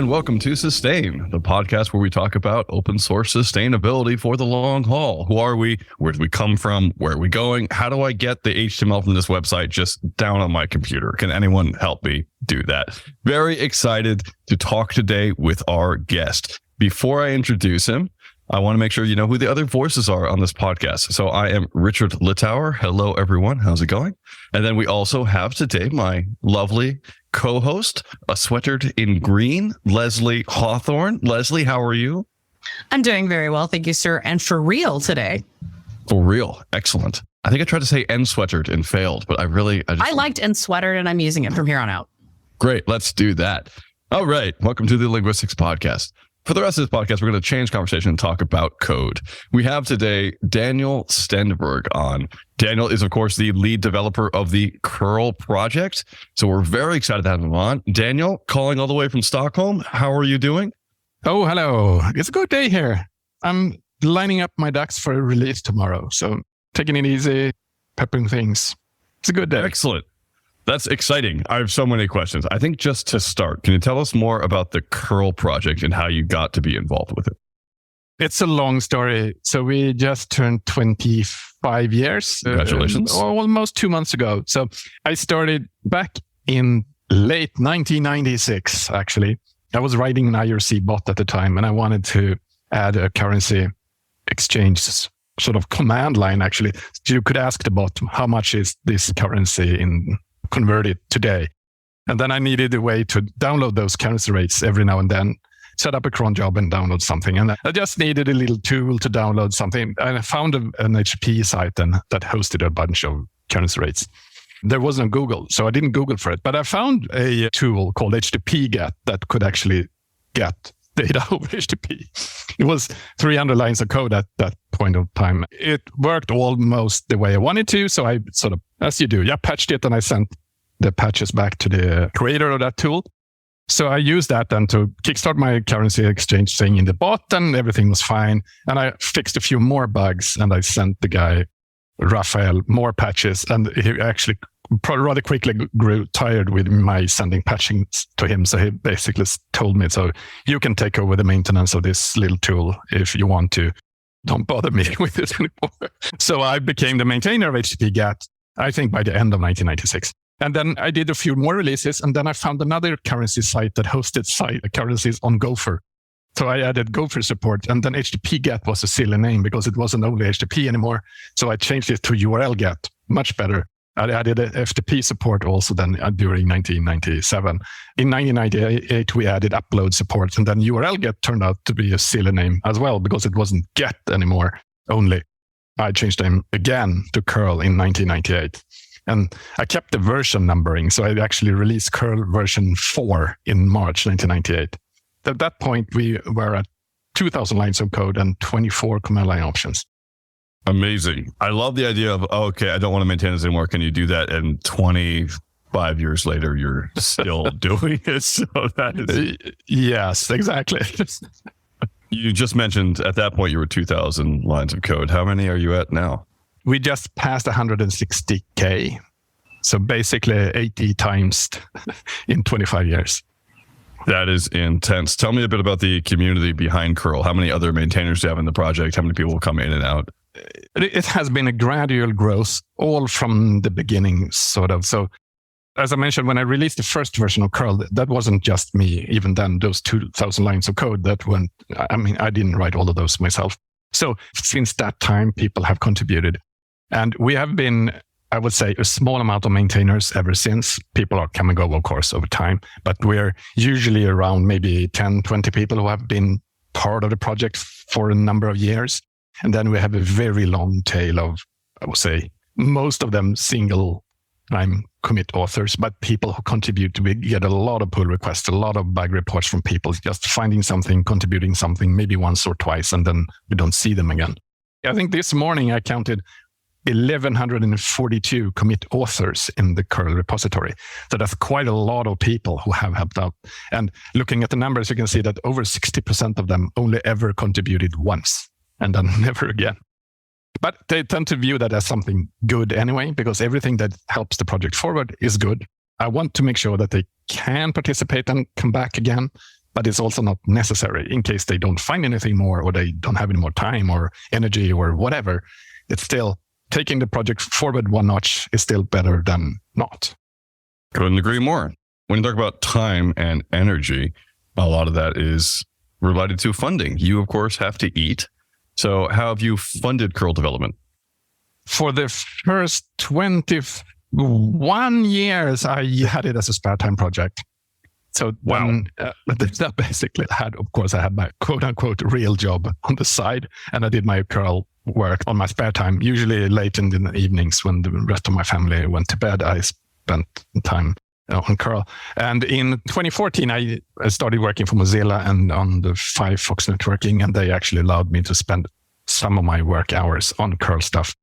and welcome to Sustain, the podcast where we talk about open source sustainability for the long haul. Who are we? Where do we come from? Where are we going? How do I get the HTML from this website just down on my computer? Can anyone help me do that? Very excited to talk today with our guest. Before I introduce him, I want to make sure you know who the other voices are on this podcast. So I am Richard Littauer. Hello, everyone. How's it going? And then we also have today my lovely co-host, a sweatered in green, Leslie Hawthorne. Leslie, how are you? I'm doing very well. Thank you, sir. And for real today. For real. Excellent. I think I tried to say N sweatered and failed, but I liked N sweatered and I'm using it from here on out. Great. Let's do that. All right. Welcome to the Linguistics Podcast. For the rest of this podcast, we're going to change conversation and talk about code. We have today Daniel Stenberg on. Daniel is, of course, the lead developer of the cURL project. So we're very excited to have him on. Daniel, calling all the way from Stockholm. How are you doing? Oh, hello. It's a good day here. I'm lining up my ducks for a release tomorrow. So taking it easy, peppering things. It's a good day. Excellent. That's exciting. I have so many questions. I think just to start, can you tell us more about the cURL project and how you got to be involved with it? It's a long story. So we just turned 25 years. Congratulations. Almost 2 months ago. So I started back in late 1996, actually. I was writing an IRC bot at the time, and I wanted to add a currency exchange sort of command line, actually. So you could ask the bot, how much is this currency in converted today? And then I needed a way to download those currency rates every now and then, set up a cron job and download something. And I just needed a little tool to download something. And I found an HTTP site then that hosted a bunch of currency rates. There wasn't Google, so I didn't Google for it. But I found a tool called HTTP GET that could actually get data over HTTP. It was 300 lines of code at that point of time. It worked almost the way I wanted to. So I sort of, as you do, patched it and I sent the patches back to the creator of that tool. So I used that then to kickstart my currency exchange thing in the bot, and everything was fine. And I fixed a few more bugs and I sent the guy, Raphael, more patches. And he actually rather quickly grew tired with my sending patching to him. So he basically told me, so you can take over the maintenance of this little tool if you want to. Don't bother me with it anymore. So I became the maintainer of HTTP GET, I think by the end of 1996. And then I did a few more releases, and then I found another currency site that hosted currencies on Gopher. So I added Gopher support, and then HTTP GET was a silly name because it wasn't only HTTP anymore. So I changed it to URL GET, much better. I added FTP support also then during 1997. In 1998, we added upload support, and then URL GET turned out to be a silly name as well because it wasn't GET anymore only. I changed them again to cURL in 1998. And I kept the version numbering. So I actually released cURL version 4 in March 1998. At that point, we were at 2,000 lines of code and 24 command line options. Amazing. I love the idea of, I don't want to maintain this anymore. Can you do that? And 25 years later, you're still doing it. So that is... Yes, exactly. You just mentioned at that point, you were 2,000 lines of code. How many are you at now? We just passed 160K. So basically 80 times in 25 years. That is intense. Tell me a bit about the community behind cURL. How many other maintainers do you have in the project? How many people will come in and out? It has been a gradual growth, all from the beginning, sort of. So as I mentioned, when I released the first version of cURL, that wasn't just me. Even then, those 2,000 lines of code that went, I didn't write all of those myself. So since that time, people have contributed. And we have been, I would say, a small amount of maintainers ever since. People are come and go, of course, over time. But we're usually around maybe 10, 20 people who have been part of the project for a number of years. And then we have a very long tail of, I would say, most of them single-time commit authors, but people who contribute. We get a lot of pull requests, a lot of bug reports from people just finding something, contributing something, maybe once or twice, and then we don't see them again. I think this morning I counted 1,142 commit authors in the cURL repository. So that's quite a lot of people who have helped out. And looking at the numbers, you can see that over 60% of them only ever contributed once and then never again. But they tend to view that as something good anyway, because everything that helps the project forward is good. I want to make sure that they can participate and come back again. but it's also not necessary in case they don't find anything more or they don't have any more time or energy or whatever. It's still taking the project forward one notch is still better than not. Couldn't agree more. When you talk about time and energy, a lot of that is related to funding. You, of course, have to eat. So how have you funded cURL development? For the first 21 years, I had it as a spare time project. So then that basically had my quote unquote real job on the side. And I did my cURL work on my spare time, usually late in the evenings when the rest of my family went to bed. I spent time on cURL. And in 2014, I started working for Mozilla and on the Firefox networking, and they actually allowed me to spend some of my work hours on cURL stuff.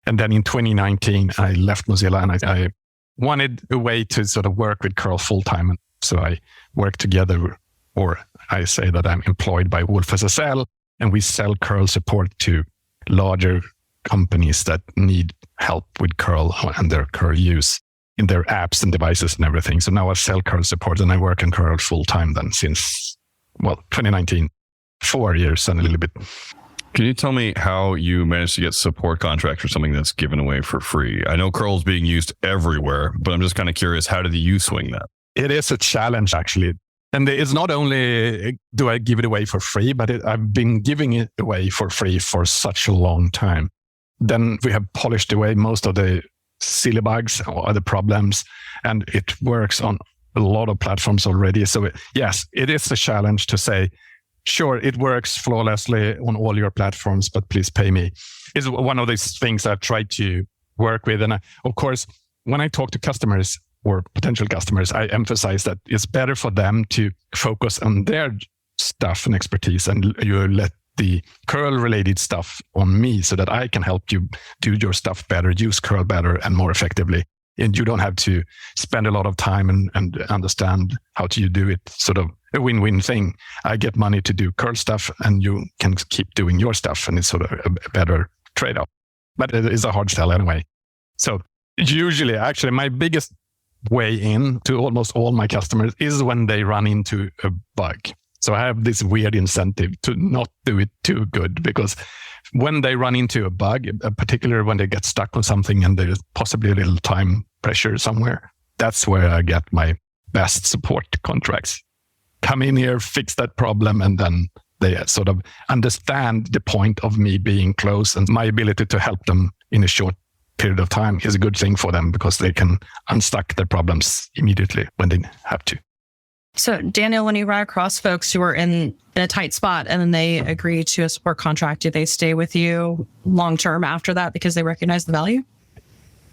And then in 2019, I left Mozilla and I wanted a way to sort of work with cURL full time. And so I work together, or I say that I'm employed by Wolf SSL, and we sell cURL support to larger companies that need help with cURL and their cURL use in their apps and devices and everything. So now I sell cURL support and I work on cURL full time then since, 2019, 4 years and a little bit. Can you tell me how you managed to get support contracts for something that's given away for free? I know cURL is being used everywhere, but I'm just kind of curious, how did you swing that? It is a challenge, actually. And it's not only do I give it away for free, but I've been giving it away for free for such a long time. Then we have polished away most of the silly bugs or other problems, and it works on a lot of platforms already. So yes, it is a challenge to say, sure, it works flawlessly on all your platforms, but please pay me. It's one of these things I try to work with. And of course, when I talk to customers or potential customers, I emphasize that it's better for them to focus on their stuff and expertise, and you let the cURL related stuff on me so that I can help you do your stuff better, use cURL better and more effectively. And you don't have to spend a lot of time and understand how to do it. Sort of a win-win thing. I get money to do cURL stuff and you can keep doing your stuff, and it's sort of a better trade-off. But it is a hard sell anyway. So usually, actually, my biggest way in to almost all my customers is when they run into a bug. So I have this weird incentive to not do it too good, because when they run into a bug, particularly when they get stuck on something and there's possibly a little time pressure somewhere, that's where I get my best support contracts. Come in here, fix that problem, and then they sort of understand the point of me being close, and my ability to help them in a short period of time is a good thing for them because they can unstuck their problems immediately when they have to. So, Daniel, when you run across folks who are in a tight spot and then they agree to a support contract, do they stay with you long term after that because they recognize the value?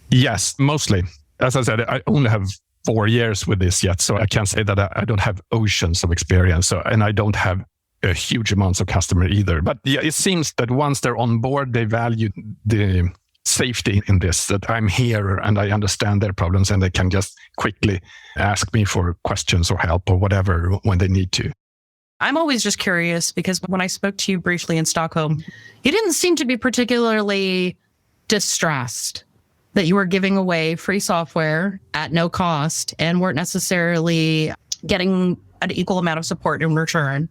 Yes, mostly. As I said, I only have 4 years with this yet, so I can't say that I don't have oceans of experience. So, and I don't have a huge amounts of customer either. But yeah, it seems that once they're on board, they value the safety in this, that I'm here and I understand their problems and they can just quickly ask me for questions or help or whatever when they need to. I'm always just curious because when I spoke to you briefly in Stockholm, you didn't seem to be particularly distressed that you were giving away free software at no cost and weren't necessarily getting an equal amount of support in return.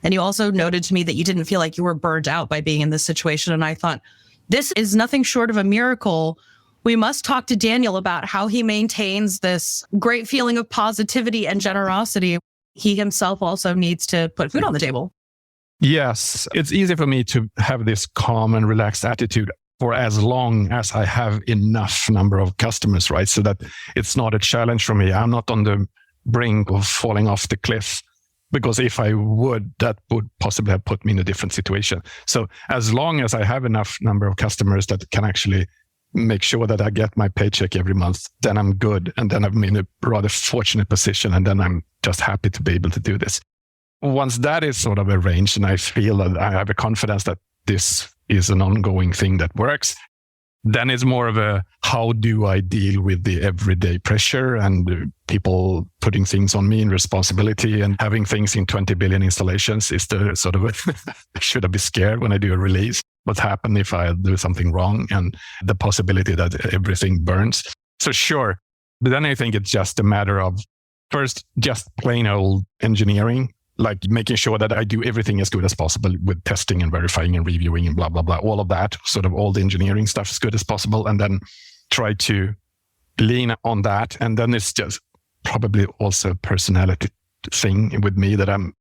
And you also noted to me that you didn't feel like you were burned out by being in this situation. And I thought, this is nothing short of a miracle. We must talk to Daniel about how he maintains this great feeling of positivity and generosity. He himself also needs to put food on the table. Yes, it's easy for me to have this calm and relaxed attitude for as long as I have enough number of customers, right? So that it's not a challenge for me. I'm not on the brink of falling off the cliff. Because if I would, that would possibly have put me in a different situation. So as long as I have enough number of customers that can actually make sure that I get my paycheck every month, then I'm good. And then I'm in a rather fortunate position. And then I'm just happy to be able to do this. Once that is sort of arranged and I feel that I have a confidence that this is an ongoing thing that works, then it's more of a, how do I deal with the everyday pressure and people putting things on me in responsibility and having things in 20 billion installations? Is the sort of, should I be scared when I do a release? What's happened if I do something wrong and the possibility that everything burns? So sure. But then I think it's just a matter of first, just plain old engineering, like making sure that I do everything as good as possible with testing and verifying and reviewing and blah, blah, blah, all of that, sort of all the engineering stuff as good as possible. And then try to lean on that. And then it's just probably also a personality thing with me that I'm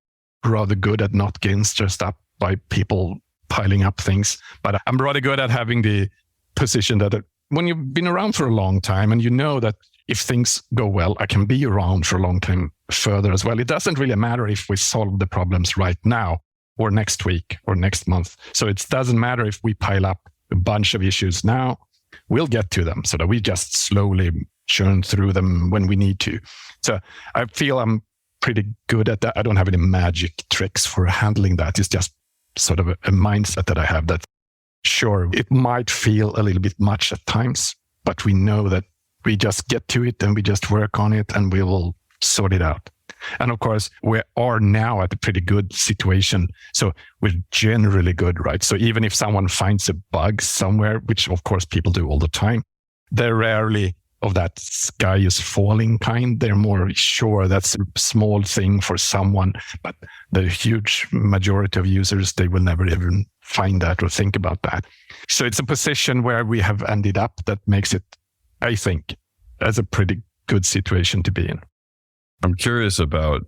rather good at not getting stressed up by people piling up things. But I'm rather good at having the position that when you've been around for a long time and you know that if things go well, I can be around for a long time further as well. It doesn't really matter if we solve the problems right now or next week or next month. So it doesn't matter if we pile up a bunch of issues now, we'll get to them so that we just slowly churn through them when we need to. So I feel I'm pretty good at that. I don't have any magic tricks for handling that. It's just sort of a mindset that I have that, sure, it might feel a little bit much at times, but we know that we just get to it and we just work on it and we will sort it out. And of course, we are now at a pretty good situation. So we're generally good, right? So even if someone finds a bug somewhere, which of course people do all the time, they're rarely of that sky is falling kind. They're more sure that's a small thing for someone, but the huge majority of users, they will never even find that or think about that. So it's a position where we have ended up that makes it, I think, as a pretty good situation to be in. I'm curious about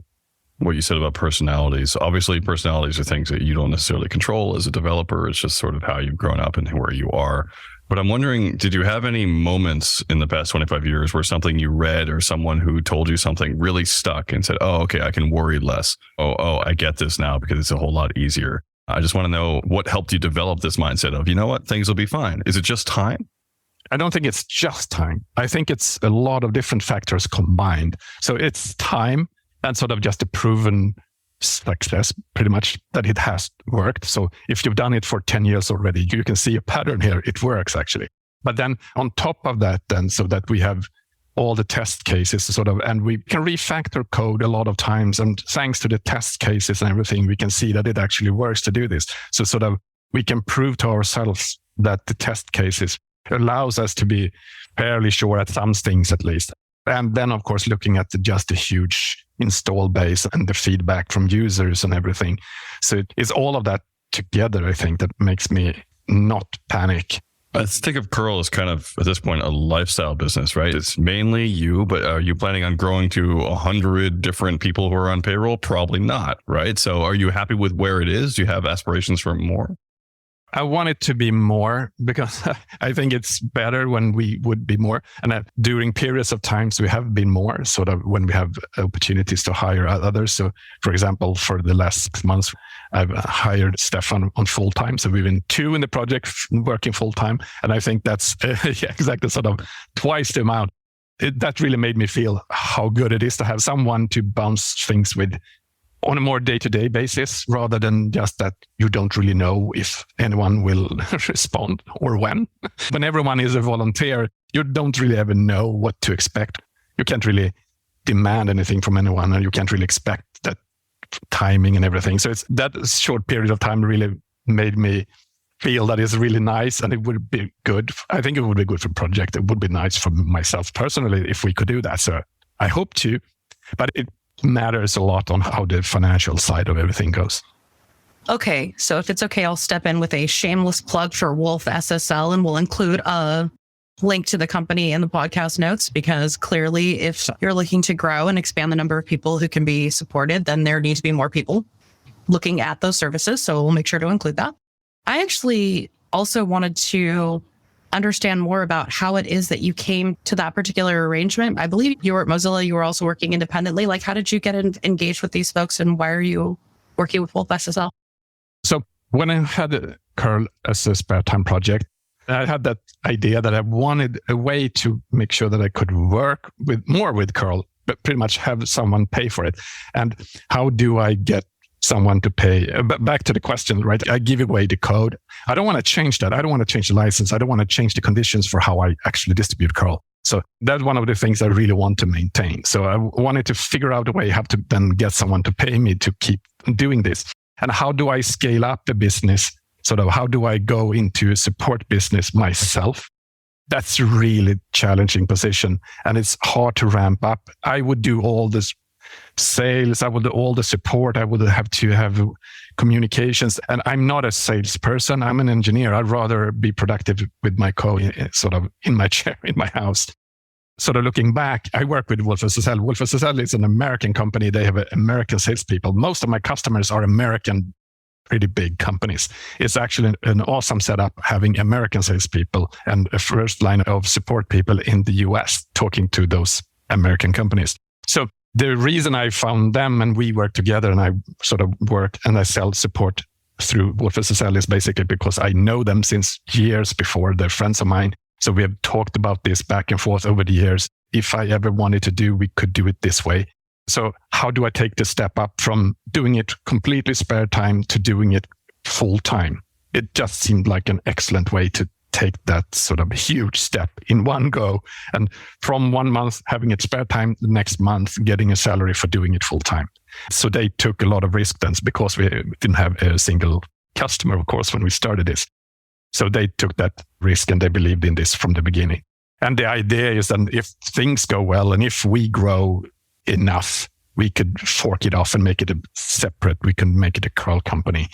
what you said about personalities. Obviously, personalities are things that you don't necessarily control as a developer. It's just sort of how you've grown up and where you are. But I'm wondering, did you have any moments in the past 25 years where something you read or someone who told you something really stuck and said, oh, okay, I can worry less. Oh, I get this now because it's a whole lot easier. I just want to know what helped you develop this mindset of, you know what, things will be fine. Is it just time? I don't think it's just time. I think it's a lot of different factors combined. So it's time and sort of just a proven success, pretty much, that it has worked. So if you've done it for 10 years already, you can see a pattern here. It works actually. But then on top of that, then so that we have all the test cases sort of, and we can refactor code a lot of times. And thanks to the test cases and everything, we can see that it actually works to do this. So sort of we can prove to ourselves that the test cases allows us to be fairly sure at some things at least. And then, of course, looking at just the huge install base and the feedback from users and everything. So it's all of that together, I think, that makes me not panic. Let's think of cURL as kind of, at this point, a lifestyle business, right? It's mainly you, but are you planning on growing to 100 different people who are on payroll? Probably not, right? So are you happy with where it is? Do you have aspirations for more? I want it to be more because I think it's better when we would be more. And during periods of times, we have been more, sort of when we have opportunities to hire others. So, for example, for the last 6 months, I've hired Stefan on full time. So we've been 2 in the project working full time. And I think that's exactly sort of twice the amount. That really made me feel how good it is to have someone to bounce things with on a more day-to-day basis, rather than just that you don't really know if anyone will respond or when. When everyone is a volunteer, you don't really ever know what to expect. You can't really demand anything from anyone, and you can't really expect that timing and everything. So it's that short period of time really made me feel that it's really nice, and it would be good. I think it would be good for the project. It would be nice for myself personally if we could do that. So I hope to, but it matters a lot on how the financial side of everything goes. Okay, so if it's okay, I'll step in with a shameless plug for Wolf SSL, and we'll include a link to the company in the podcast notes, because clearly if you're looking to grow and expand the number of people who can be supported, then there needs to be more people looking at those services. So we'll make sure to include that. I actually also wanted to understand more about how it is that you came to that particular arrangement. I believe you were at Mozilla, you were also working independently. Like, how did you get engaged with these folks, and why are you working with Wolf SSL? So when I had a cURL as a spare time project, I had that idea that I wanted a way to make sure that I could work with cURL, but pretty much have someone pay for it. And how do I get someone to pay? Back to the question, right? I give away the code. I don't want to change that. I don't want to change the license. I don't want to change the conditions for how I actually distribute cURL. So that's one of the things I really want to maintain. So I wanted to figure out a way how to then get someone to pay me to keep doing this. And how do I scale up the business? Sort of how do I go into a support business myself? That's a really challenging position, and it's hard to ramp up. I would do all this sales. I would do all the support. I would have to have communications. And I'm not a salesperson. I'm an engineer. I'd rather be productive with my code, sort of in my chair, in my house. Sort of looking back, I work with Wolf SSL. Wolf SSL is an American company. They have American salespeople. Most of my customers are American, pretty big companies. It's actually an awesome setup having American salespeople and a first line of support people in the US talking to those American companies. So the reason I found them and we work together and I sort of work and I sell support through Wolf SSL is basically because I know them since years before. They're friends of mine. So we have talked about this back and forth over the years. If I ever wanted to do, we could do it this way. So how do I take the step up from doing it completely spare time to doing it full time? It just seemed like an excellent way to take that sort of huge step in one go. And from 1 month having it spare time, the next month getting a salary for doing it full time. So they took a lot of risk then because we didn't have a single customer, of course, when we started this. So they took that risk and they believed in this from the beginning. And the idea is that if things go well and if we grow enough, we could fork it off and make it a separate, we can make it a cURL company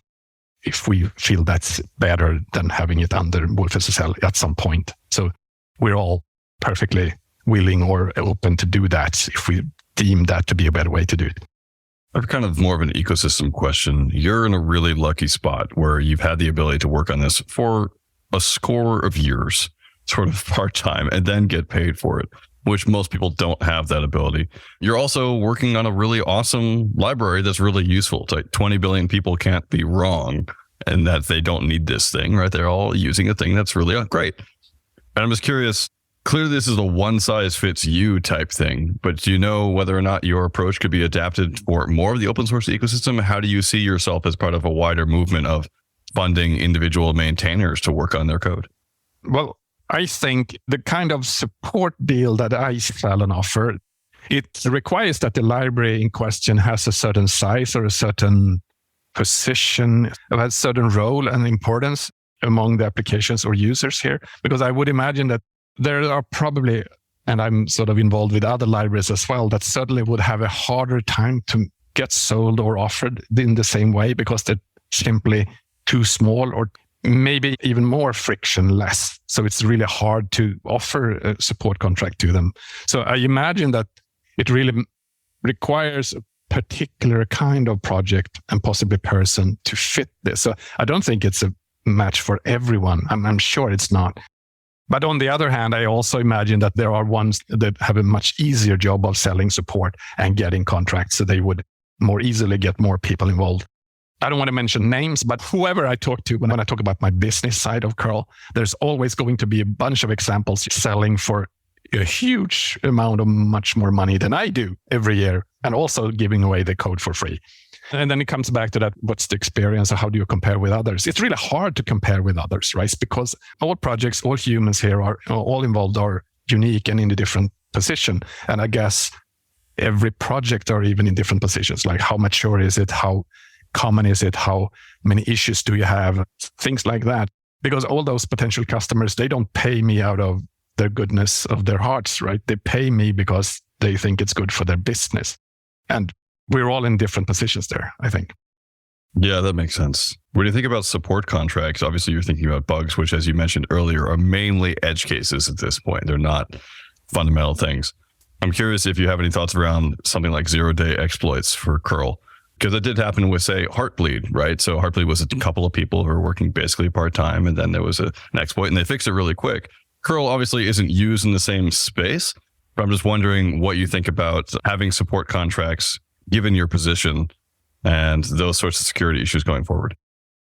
if we feel that's better than having it under Wolf SSL at some point. So we're all perfectly willing or open to do that if we deem that to be a better way to do it. I've kind of more of an ecosystem question. You're in a really lucky spot where you've had the ability to work on this for a score of years, sort of part-time, and then get paid for it, which most people don't have that ability. You're also working on a really awesome library that's really useful. It's like 20 billion people can't be wrong and that they don't need this thing, right? They're all using a thing that's really great. And I'm just curious, clearly this is a one-size-fits-you type thing, but do you know whether or not your approach could be adapted for more of the open source ecosystem? How do you see yourself as part of a wider movement of funding individual maintainers to work on their code? Well, I think the kind of support deal that I sell and offer, it requires that the library in question has a certain size or a certain position, a certain role and importance among the applications or users here. Because I would imagine that there are probably, and I'm sort of involved with other libraries as well, that certainly would have a harder time to get sold or offered in the same way because they're simply too small or maybe even more frictionless. So it's really hard to offer a support contract to them. So I imagine that it really requires a particular kind of project and possibly person to fit this. So I don't think it's a match for everyone. I'm sure it's not. But on the other hand, I also imagine that there are ones that have a much easier job of selling support and getting contracts. So they would more easily get more people involved. I don't want to mention names, but whoever I talk to, when I talk about my business side of cURL, there's always going to be a bunch of examples selling for a huge amount of much more money than I do every year, and also giving away the code for free. And then it comes back to that, what's the experience or how do you compare with others? It's really hard to compare with others, right? Because all projects, all humans here are all involved are unique and in a different position. And I guess every project are even in different positions, like how mature is it? How common is it? How many issues do you have? Things like that. Because all those potential customers, they don't pay me out of the goodness of their hearts, right? They pay me because they think it's good for their business. And we're all in different positions there, I think. Yeah, that makes sense. When you think about support contracts, obviously you're thinking about bugs, which, as you mentioned earlier, are mainly edge cases at this point. They're not fundamental things. I'm curious if you have any thoughts around something like zero-day exploits for cURL. Because it did happen with, say, Heartbleed, right? So Heartbleed was a couple of people who were working basically part-time, and then there was an exploit, and they fixed it really quick. cURL obviously isn't used in the same space, but I'm just wondering what you think about having support contracts given your position and those sorts of security issues going forward.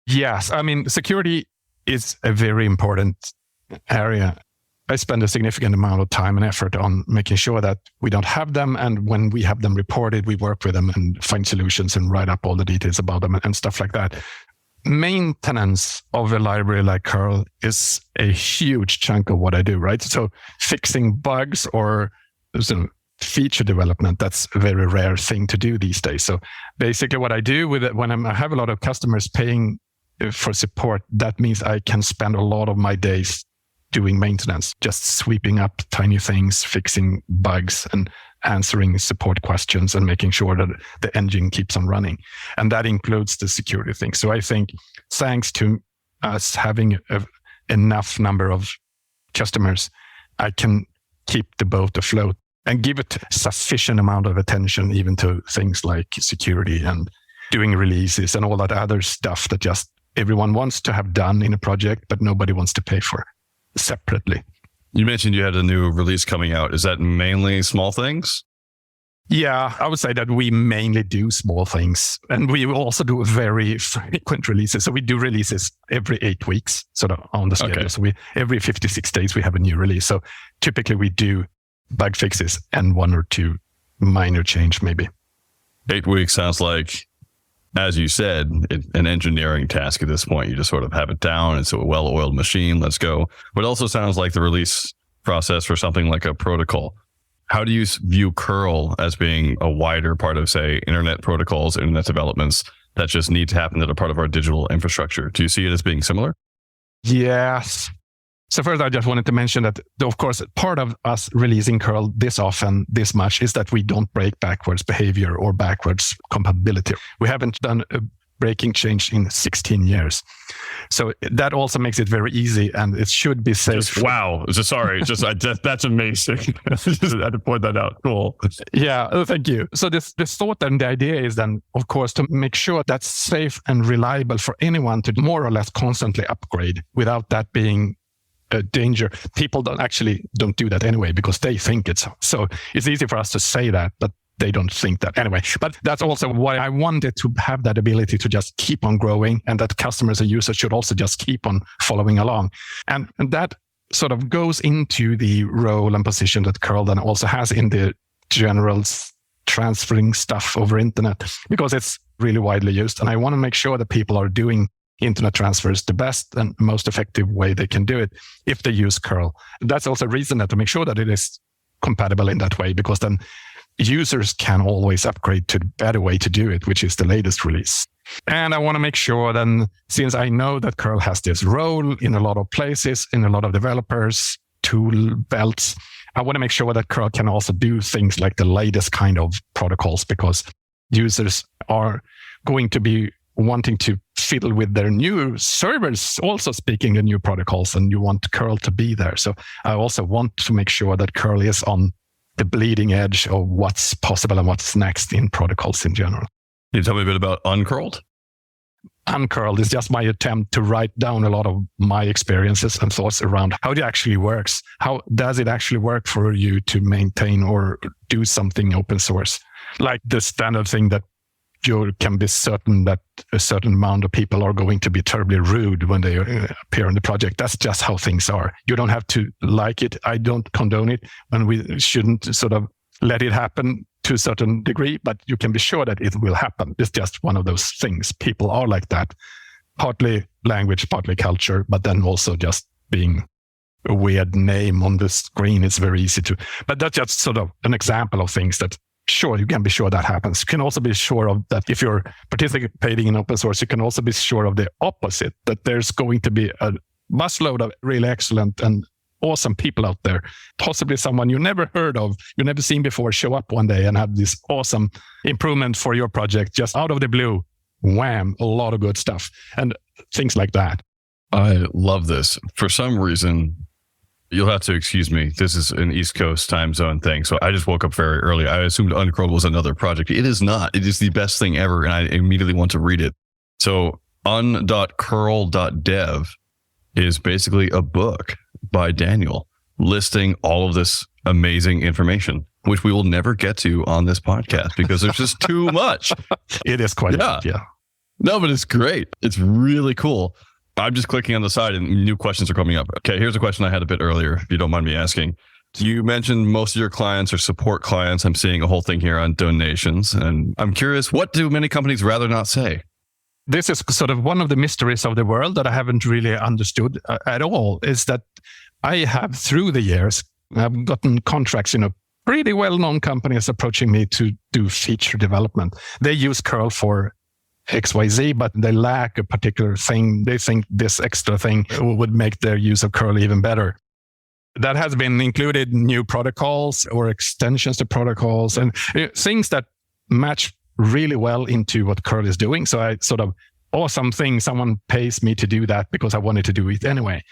Yes, I mean, security is a very important area. I spend a significant amount of time and effort on making sure that we don't have them. And when we have them reported, we work with them and find solutions and write up all the details about them and stuff like that. Maintenance of a library like cURL is a huge chunk of what I do, right? So fixing bugs or feature development, that's a very rare thing to do these days. So basically what I do with it, when I have a lot of customers paying for support, that means I can spend a lot of my days doing maintenance, just sweeping up tiny things, fixing bugs, and answering support questions and making sure that the engine keeps on running. And that includes the security thing. So I think thanks to us having enough number of customers, I can keep the boat afloat and give it sufficient amount of attention even to things like security and doing releases and all that other stuff that just everyone wants to have done in a project, but nobody wants to pay for separately. You mentioned you had a new release coming out. Is that mainly small things? Yeah, I would say that we mainly do small things, and we also do very frequent releases. So we do releases every 8 weeks, sort of on the schedule. Okay. So every 56 days we have a new release. So typically we do bug fixes and 1 or 2 minor change, maybe. 8 weeks sounds like, as you said, an engineering task at this point. You just sort of have it down. It's a well-oiled machine. Let's go. But it also sounds like the release process for something like a protocol. How do you view cURL as being a wider part of, say, internet protocols, internet developments that just need to happen that are part of our digital infrastructure? Do you see it as being similar? Yes. So first, I just wanted to mention that, of course, part of us releasing cURL this often, this much, is that we don't break backwards behavior or backwards compatibility. We haven't done a breaking change in 16 years. So that also makes it very easy, and it should be safe. Wow. Sorry. That's amazing. I had to point that out. Cool. Yeah. Thank you. So the thought and the idea is then, of course, to make sure that's safe and reliable for anyone to more or less constantly upgrade without that being a danger. People don't do that anyway because they think it's so. It's easy for us to say that, but they don't think that anyway. But that's also why I wanted to have that ability to just keep on growing, and that customers and users should also just keep on following along. And that sort of goes into the role and position that cURL then also has in the general transferring stuff over internet, because it's really widely used. And I want to make sure that people are doing internet transfers the best and most effective way they can do it if they use cURL. That's also a reason that to make sure that it is compatible in that way, because then users can always upgrade to the better way to do it, which is the latest release. And I want to make sure then, since I know that cURL has this role in a lot of places, in a lot of developers, tool belts, I want to make sure that cURL can also do things like the latest kind of protocols, because users are going to be wanting to fiddle with their new servers, also speaking the new protocols, and you want cURL to be there. So I also want to make sure that cURL is on the bleeding edge of what's possible and what's next in protocols in general. Can you tell me a bit about uncurled? Uncurled is just my attempt to write down a lot of my experiences and thoughts around how it actually works. How does it actually work for you to maintain or do something open source? Like the standard thing that you can be certain that a certain amount of people are going to be terribly rude when they appear in the project. That's just how things are. You don't have to like it. I don't condone it, and we shouldn't sort of let it happen to a certain degree, but you can be sure that it will happen. It's just one of those things. People are like that. Partly language, partly culture, but then also just being a weird name on the screen. It's very easy to, but that's just sort of an example of things that sure, you can be sure that happens. You can also be sure of that if you're participating in open source, you can also be sure of the opposite, that there's going to be a busload of really excellent and awesome people out there, possibly someone you never heard of, you never seen before, show up one day and have this awesome improvement for your project just out of the blue. Wham, a lot of good stuff and things like that. I love this. For some reason, you'll have to excuse me. This is an East Coast time zone thing. So I just woke up very early. I assumed Uncurled was another project. It is not. It is the best thing ever. And I immediately want to read it. So un.curl.dev is basically a book by Daniel listing all of this amazing information, which we will never get to on this podcast because there's just too much. It is quite, yeah. No, but it's great. It's really cool. I'm just clicking on the side and new questions are coming up. Okay, here's a question I had a bit earlier, if you don't mind me asking. You mentioned most of your clients are support clients. I'm seeing a whole thing here on donations. And I'm curious, what do many companies rather not say? This is sort of one of the mysteries of the world that I haven't really understood at all, is that I have, through the years, I've gotten contracts, pretty well-known companies approaching me to do feature development. They use cURL for XYZ, but they lack a particular thing. They think this extra thing would make their use of cURL even better. That has been included new protocols or extensions to protocols and things that match really well into what cURL is doing. So I sort of, awesome thing, someone pays me to do that because I wanted to do it anyway.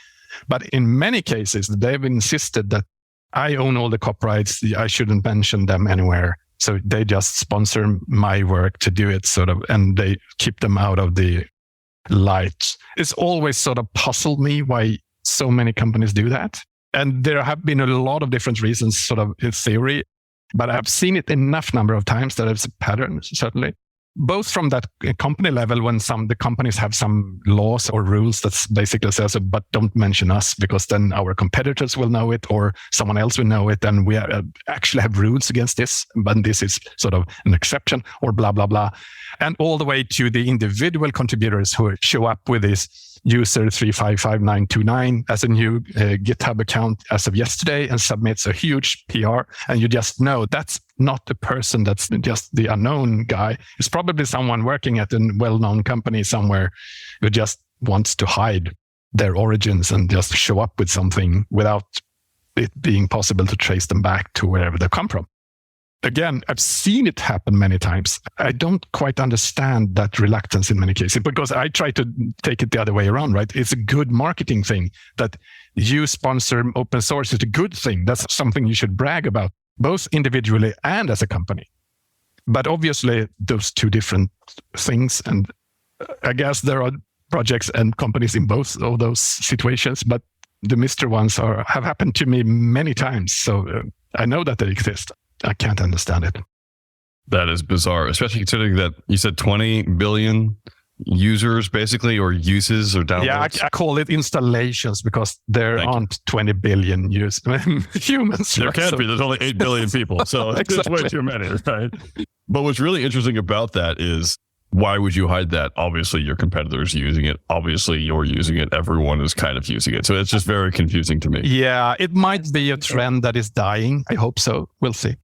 But in many cases, they've insisted that I own all the copyrights. I shouldn't mention them anywhere. So they just sponsor my work to do it sort of, and they keep them out of the light. It's always sort of puzzled me why so many companies do that. And there have been a lot of different reasons sort of in theory, but I've seen it enough number of times that it's a pattern, certainly. Both from that company level, when the companies have some laws or rules that basically says, but don't mention us because then our competitors will know it or someone else will know it. And we actually have rules against this, but this is sort of an exception or blah, blah, blah. And all the way to the individual contributors who show up with this user 355929 as a new GitHub account as of yesterday and submits a huge PR. And you just know that's not the person, that's just the unknown guy. It's probably someone working at a well-known company somewhere who just wants to hide their origins and just show up with something without it being possible to trace them back to wherever they come from. Again, I've seen it happen many times. I don't quite understand that reluctance in many cases because I try to take it the other way around, right? It's a good marketing thing that you sponsor open source is a good thing. That's something you should brag about, both individually and as a company. But obviously, those two different things. And I guess there are projects and companies in both of those situations, but the Mr. ones have happened to me many times. So I know that they exist. I can't understand it. That is bizarre, especially considering that you said 20 billion users basically, or uses or downloads. Yeah, I call it installations because there aren't 20 billion humans. There right? can't be. There's only 8 billion people. So Exactly. It's way too many, right? But what's really interesting about that is, why would you hide that? Obviously, your competitor's using it. Obviously, you're using it. Everyone is kind of using it. So it's just very confusing to me. Yeah, it might be a trend that is dying. I hope so. We'll see.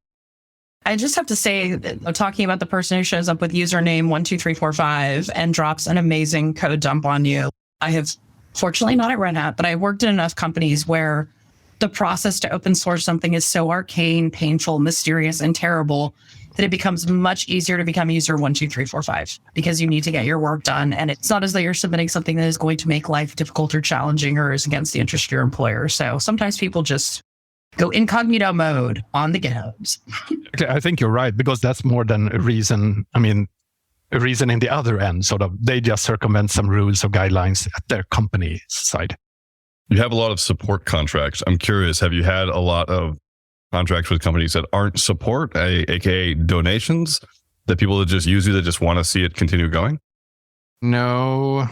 I just have to say, talking about the person who shows up with username 12345 and drops an amazing code dump on you. I have, fortunately not at Red Hat, but I've worked in enough companies where the process to open source something is so arcane, painful, mysterious, and terrible that it becomes much easier to become user 12345 because you need to get your work done. And it's not as though you're submitting something that is going to make life difficult or challenging or is against the interest of your employer. So sometimes people just go incognito mode on the GitHubs. Okay, I think you're right, because that's more than a reason. I mean, a reason in the other end, sort of, they just circumvent some rules or guidelines at their company side. You have a lot of support contracts. I'm curious, have you had a lot of contracts with companies that aren't support, aka donations, that people that just use you, that just want to see it continue going? No,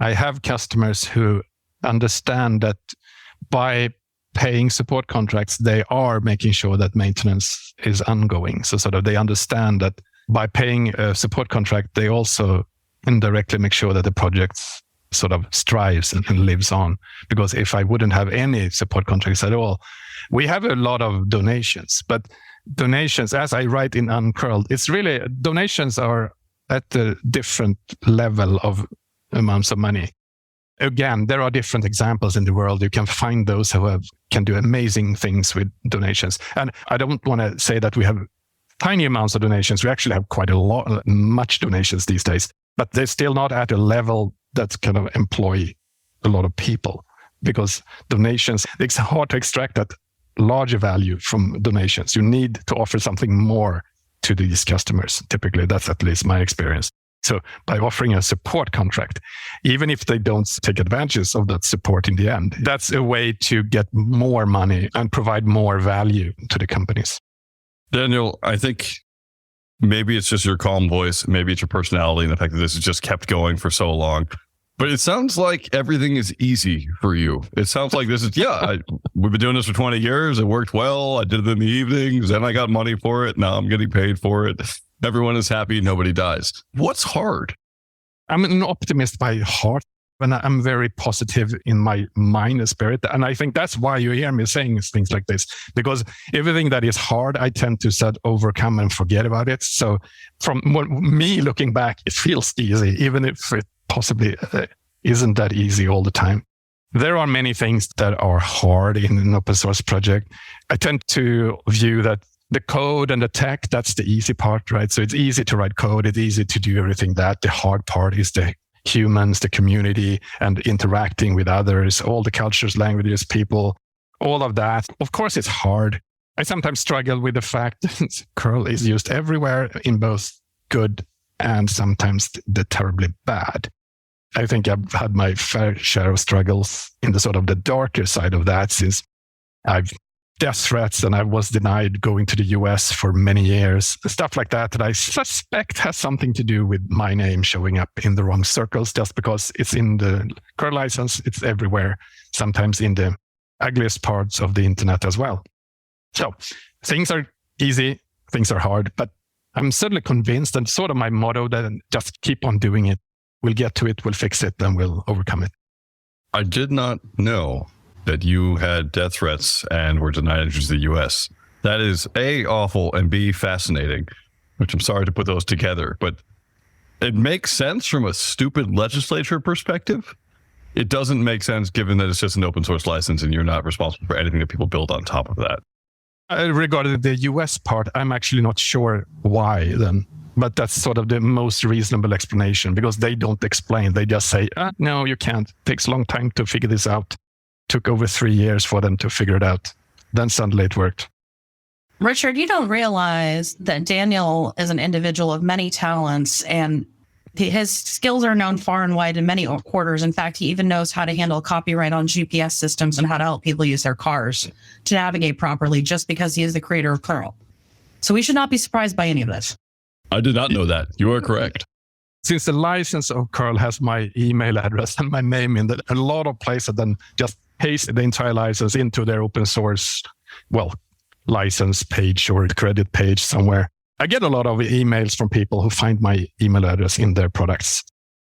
I have customers who understand that by paying support contracts, they are making sure that maintenance is ongoing. So sort of they understand that by paying a support contract, they also indirectly make sure that the project sort of strives and lives on. Because if I wouldn't have any support contracts at all, we have a lot of donations, but donations, as I write in uncurled, it's really, donations are at a different level of amounts of money. Again, there are different examples in the world. You can find those who can do amazing things with donations. And I don't want to say that we have tiny amounts of donations. We actually have quite much donations these days, but they're still not at a level that kind of employ a lot of people, because donations, it's hard to extract that larger value from donations. You need to offer something more to these customers. Typically, that's at least my experience. So by offering a support contract, even if they don't take advantage of that support in the end, that's a way to get more money and provide more value to the companies. Daniel, I think maybe it's just your calm voice, maybe it's your personality and the fact that this has just kept going for so long. But it sounds like everything is easy for you. It sounds like this is, we've been doing this for 20 years. It worked well. I did it in the evenings. Then I got money for it. Now I'm getting paid for it. Everyone is happy. Nobody dies. What's hard? I'm an optimist by heart, and I'm very positive in my mind and spirit. And I think that's why you hear me saying things like this, because everything that is hard, I tend to overcome and forget about it. So from me looking back, it feels easy, even if it possibly isn't that easy all the time. there are many things that are hard in an open source project. I tend to view that the code and the tech, that's the easy part, right? So it's easy to write code. It's easy to do everything that. The hard part is the humans, the community, and interacting with others, all the cultures, languages, people, all of that. Of course, it's hard. I sometimes struggle with the fact that curl is used everywhere in both good and sometimes the terribly bad. I think I've had my fair share of struggles in the sort of the darker side of that, since I've death threats and I was denied going to the US for many years. Stuff like that I suspect has something to do with my name showing up in the wrong circles just because it's in the curl license. It's everywhere, sometimes in the ugliest parts of the internet as well. So things are easy, things are hard, but I'm certainly convinced, and sort of my motto, that just keep on doing it. We'll get to it, we'll fix it, and we'll overcome it. I did not know that you had death threats and were denied entry to the US. That is A, awful, and B, fascinating, which I'm sorry to put those together, but it makes sense from a stupid legislature perspective. It doesn't make sense given that it's just an open source license and you're not responsible for anything that people build on top of that. Regarding the US part, I'm actually not sure why then, but that's sort of the most reasonable explanation, because they don't explain. They just say, no, you can't. It takes a long time to figure this out. Took over 3 years for them to figure it out. Then suddenly it worked. Richard, you don't realize that Daniel is an individual of many talents, and his skills are known far and wide in many quarters. In fact, he even knows how to handle copyright on GPS systems and how to help people use their cars to navigate properly, just because he is the creator of curl. So we should not be surprised by any of this. I did not know that. You are correct. Since the license of curl has my email address and my name in it, a lot of places then just paste the entire license into their open source, license page or credit page somewhere. I get a lot of emails from people who find my email address in their products.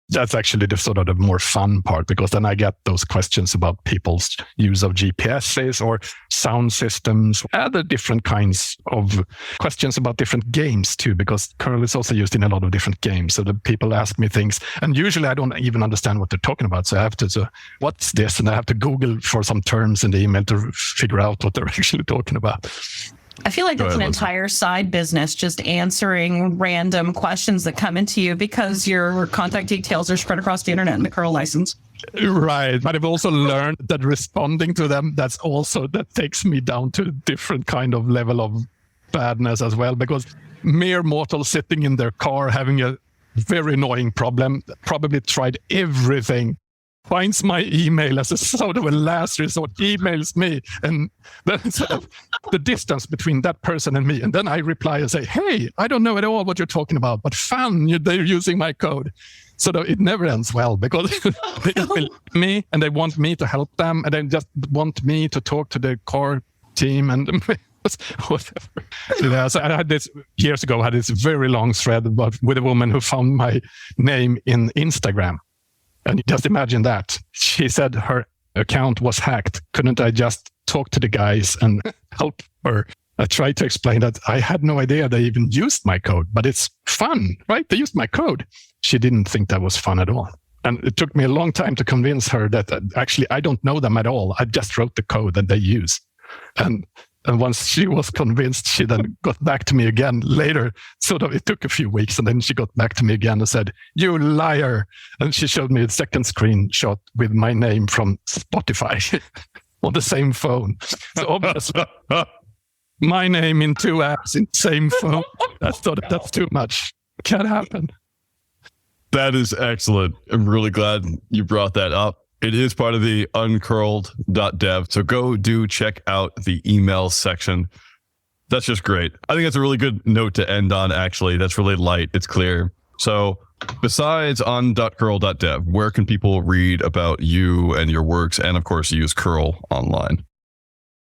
That's actually the sort of the more fun part, because then I get those questions about people's use of GPSs or sound systems, other different kinds of questions about different games too, because curl is also used in a lot of different games. So the people ask me things, and usually I don't even understand what they're talking about. So I have to say, what's this? And I have to Google for some terms in the email to figure out what they're actually talking about. I feel like that's an entire side business, just answering random questions that come into you because your contact details are spread across the internet in the curl license. Right. But I've also learned that responding to them, that takes me down to a different kind of level of badness as well, because mere mortal sitting in their car having a very annoying problem, probably tried everything, finds my email as a sort of a last resort, emails me, and then sort of the distance between that person and me. And then I reply and say, hey, I don't know at all what you're talking about, but fun, they're using my code. So it never ends well, because they will me and they want me to help them, and they just want me to talk to the core team and whatever. Yeah, so I had this years ago, I had this very long thread with a woman who found my name in Instagram. And just imagine that. She said her account was hacked. Couldn't I just talk to the guys and help her? I tried to explain that I had no idea they even used my code, but it's fun, right? They used my code. She didn't think that was fun at all. And it took me a long time to convince her that actually I don't know them at all. I just wrote the code that they use. And once she was convinced, she then got back to me again later. It took a few weeks, and then she got back to me again and said, you liar. And she showed me a second screenshot with my name from Spotify on the same phone. So obviously, my name in 2 apps in the same phone. That's too much. Can't happen. That is excellent. I'm really glad you brought that up. It is part of the uncurled.dev. So go check out the email section. That's just great. I think that's a really good note to end on, actually. That's really light. It's clear. So besides on.curl.dev, where can people read about you and your works, and of course use curl online?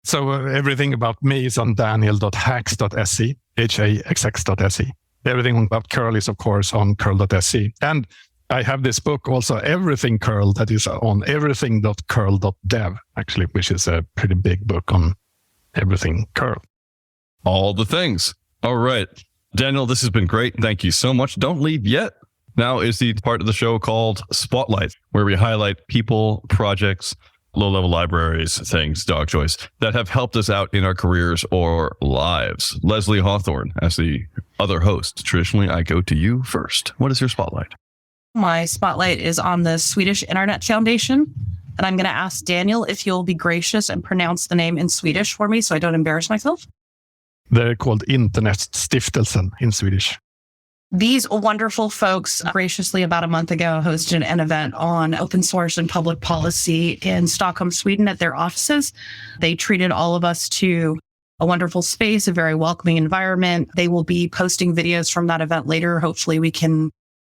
So everything about me is on daniel.hax.se, haxx.se. Everything about curl is, of course, on curl.se. And I have this book also, Everything Curl, that is on everything.curl.dev, actually, which is a pretty big book on everything curl. All the things. All right. Daniel, this has been great. Thank you so much. Don't leave yet. Now is the part of the show called Spotlight, where we highlight people, projects, low-level libraries, things, dog choice, that have helped us out in our careers or lives. Leslie Hawthorne, as the other host, traditionally I go to you first. What is your spotlight? My spotlight is on the Swedish Internet Foundation. And I'm going to ask Daniel if you'll be gracious and pronounce the name in Swedish for me so I don't embarrass myself. They're called Internetstiftelsen in Swedish. These wonderful folks graciously about a month ago hosted an event on open source and public policy in Stockholm, Sweden at their offices. They treated all of us to a wonderful space, a very welcoming environment. They will be posting videos from that event later. Hopefully we can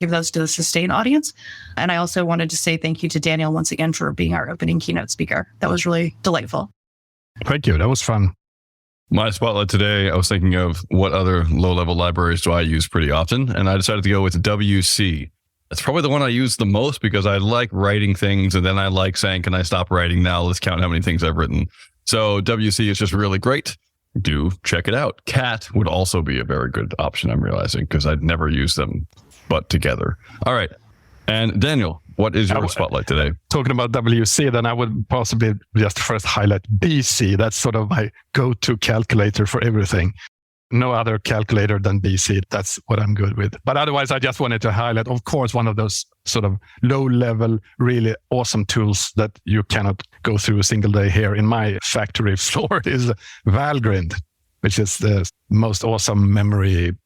give those to the Sustain audience. And I also wanted to say thank you to Daniel once again for being our opening keynote speaker. That was really delightful. Thank you. That was fun. My spotlight today, I was thinking of what other low-level libraries do I use pretty often, and I decided to go with WC. It's probably the one I use the most because I like writing things, and then I like saying, can I stop writing now? Let's count how many things I've written. So WC is just really great. Do check it out. Cat would also be a very good option, I'm realizing, because I'd never use them but together. All right. And Daniel, what is your spotlight today? Talking about WC, then I would possibly just first highlight BC. That's sort of my go-to calculator for everything. No other calculator than BC. That's what I'm good with. But otherwise, I just wanted to highlight, of course, one of those sort of low-level, really awesome tools that you cannot go through a single day here in my factory floor is Valgrind, which is the most awesome memory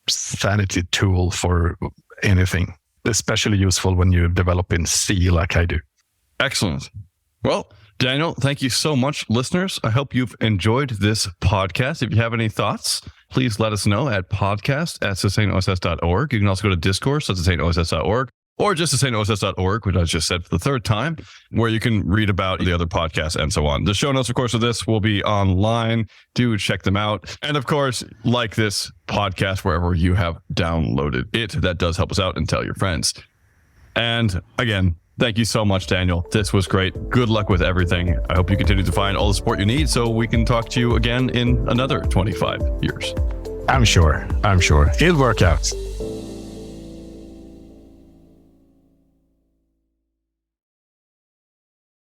sanity tool for anything. Especially useful when you develop in C like I do. Excellent. Well, Daniel, thank you so much, listeners. I hope you've enjoyed this podcast. If you have any thoughts, please let us know at podcast@sustainoss.org. You can also go to discourse@sustainoss.org or just sustainoss.org, which I just said for the third time, where you can read about the other podcasts and so on. The show notes, of course, of this will be online. Do check them out. And of course, like this podcast wherever you have downloaded it. That does help us out, and tell your friends. And again, thank you so much, Daniel. This was great. Good luck with everything. I hope you continue to find all the support you need so we can talk to you again in another 25 years. I'm sure. It'll work out.